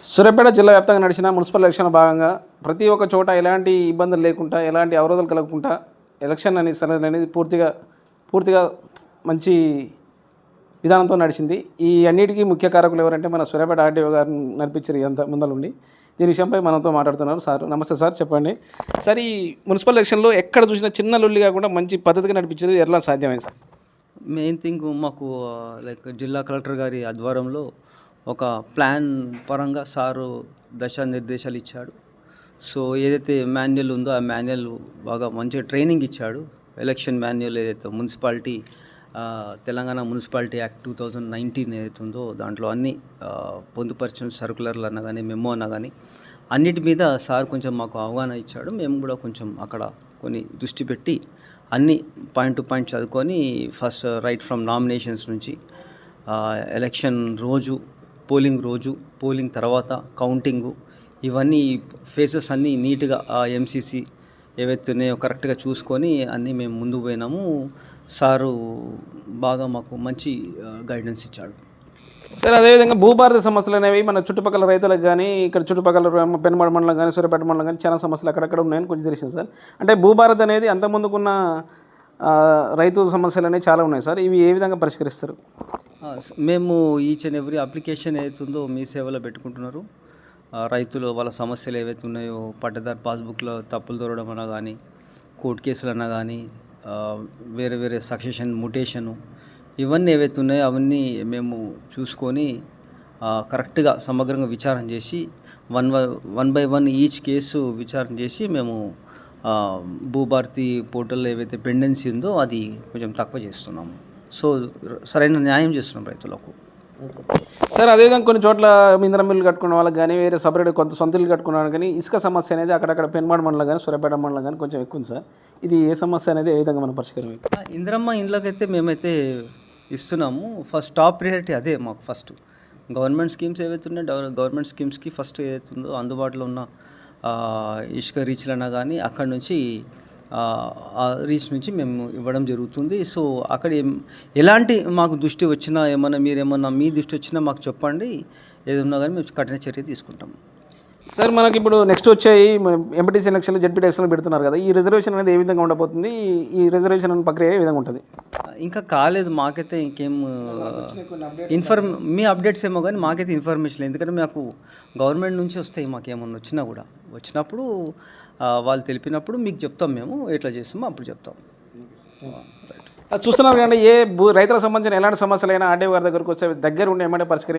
సూర్యాపేట జిల్లా వ్యాప్తంగా నడిచిన మున్సిపల్ ఎలక్షన్ భాగంగా ప్రతి ఒక్క చోట ఎలాంటి ఇబ్బందులు లేకుండా ఎలాంటి అవరోధాలు కలగకుండా ఎలక్షన్ అనేది పూర్తిగా మంచి విధానంతో నడిచింది. ఈ అన్నిటికీ ముఖ్య కారకులు ఎవరంటే మన సూర్యాపేట ఆర్డీఓ గారు నడిపించారు ఇదంతా ముందలుండి. దీని విషయంపై మనతో మాట్లాడుతున్నారు సార్. నమస్తే సార్, చెప్పండి సార్. ఈ మున్సిపల్ ఎలక్షన్లో ఎక్కడ చూసినా చిన్న లొల్లి కాకుండా మంచి పద్ధతిగా నడిపించేది ఎలా సాధ్యమైంది సార్? మెయిన్ థింగ్ మాకు జిల్లా కలెక్టర్ గారి ఆధ్వర్యంలో ఒక ప్లాన్ పరంగా సారు దశానిర్దేశాలు ఇచ్చాడు. సో ఏదైతే మాన్యువల్ ఉందో ఆ మాన్యువల్ బాగా మంచిగా ట్రైనింగ్ ఇచ్చాడు. ఎలక్షన్ మాన్యువల్ ఏదైతే మున్సిపాలిటీ తెలంగాణ మున్సిపాలిటీ యాక్ట్ 2019 ఏదైతే ఉందో దాంట్లో అన్ని పొందుపరిచిన సర్కులర్లు అన్నా కానీ మెమో అన్నా కానీ అన్నిటి మీద సార్ కొంచెం మాకు అవగాహన ఇచ్చాడు. మేము కూడా కొంచెం అక్కడ కొన్ని దృష్టి పెట్టి అన్ని పాయింట్ టు పాయింట్ చదువుకొని ఫస్ట్ రైట్ ఫ్రమ్ నామినేషన్స్ నుంచి ఎలక్షన్ రోజు, పోలింగ్ తర్వాత కౌంటింగు, ఇవన్నీ ఫేసెస్ అన్నీ నీట్గా ఎంసీసీ ఏవైతే ఉన్నాయో కరెక్ట్గా చూసుకొని అన్నీ మేము ముందుకు పోయినాము. సారు బాగా మాకు మంచి గైడెన్స్ ఇచ్చాడు. సార్, అదేవిధంగా భూభారత సమస్యలు అనేవి మన చుట్టుపక్కల రైతులకు కానీ ఇక్కడ చుట్టుపక్కల పెనుమడ మండలం కానీ సూర్యాపేట మండలం కానీ చాలా సమస్యలు అక్కడక్కడ ఉన్నాయని కొంచెం తెలిసింది సార్. అంటే భూభారత్ అనేది అంతకుముందుకున్న రైతు సమస్యలు అనేవి చాలా ఉన్నాయి సార్. ఇవి ఏ విధంగా పరిష్కరిస్తారు? మేము ఈచ్ అండ్ ఎవ్రీ అప్లికేషన్ ఏదైతుందో మీ సేవలో పెట్టుకుంటున్నారు. రైతులు వాళ్ళ సమస్యలు ఏవైతే ఉన్నాయో పట్టదారు పాస్బుక్లో తప్పులు దొరకడం అన్నా కానీ, కోర్టు కేసులు అన్నా కానీ, వేరే సక్సెషన్ మ్యుటేషను, ఇవన్నీ ఏవైతే ఉన్నాయో అవన్నీ మేము చూసుకొని కరెక్ట్గా సమగ్రంగా విచారణ చేసి one by one each case విచారణ చేసి మేము భూభారతి పోర్టల్లో ఏవైతే పెండెన్సీ ఉందో అది కొంచెం తక్కువ చేస్తున్నాము. సో సరైన న్యాయం చేస్తున్నాం రైతులకు. సార్, అదేవిధంగా కొన్ని చోట్ల ఇంధనం మిల్లు కట్టుకున్న వాళ్ళకి కానీ వేరే సపరేట్ కొంత సొంత ఇల్లు కట్టుకున్నాను కానీ ఇసుక సమస్య అనేది అక్కడక్కడ పెనుమాడ మండలం కానీ సూర్యాపేట మండలం కానీ కొంచెం ఎక్కువ ఉంది సార్. ఇది ఏ సమస్య అనేది ఏ విధంగా మనం పరిష్కారం? ఇందిరమ్మ ఇండ్లకైతే మేమైతే ఇస్తున్నాము. ఫస్ట్ టాప్ ప్రియారిటీ అదే మాకు. ఫస్ట్ గవర్నమెంట్ స్కీమ్స్ ఏవైతే ఉన్నాయో గవర్నమెంట్ స్కీమ్స్కి ఫస్ట్ ఏదైతే ఉందో అందుబాటులో ఉన్న ఇసుక రీచ్లన్నా కానీ అక్కడి నుంచి రీచ్ నుంచి మేము ఇవ్వడం జరుగుతుంది. సో అక్కడ ఎలాంటి మాకు దృష్టి వచ్చినా మీరేమన్నా మీ దృష్టి వచ్చినా మాకు చెప్పండి. ఏదన్నా కానీ మేము కఠిన చర్య తీసుకుంటాం. సార్, మనకి ఇప్పుడు నెక్స్ట్ వచ్చాయి ఎంపీటీసీ ఎలక్షన్లు, జెడ్పీ ఎలక్షన్లు పెడుతున్నారు కదా, ఈ రిజర్వేషన్ అనేది ఏ విధంగా ఉండబోతుంది? ఈ రిజర్వేషన్ ప్రక్రియ ఏ విధంగా ఉంటుంది? ఇంకా కాలేదు మాకైతే. ఇంకేం మీ అప్డేట్స్ ఏమో కానీ మాకైతే ఇన్ఫర్మేషన్ లేదు. ఎందుకంటే మాకు గవర్నమెంట్ నుంచి వస్తాయి. మాకేమన్నా వచ్చినప్పుడు వాళ్ళు తెలిపినప్పుడు మీకు చెప్తాం. మేము ఎట్లా చేస్తామో అప్పుడు చెప్తాం. చూస్తున్నారు కానీ రైతులకు సంబంధించిన ఎలాంటి సమస్యలైనా ఆర్డీఓ గారి దగ్గరకు వచ్చే దగ్గర ఉండి ఏమంటే పరిష్కరి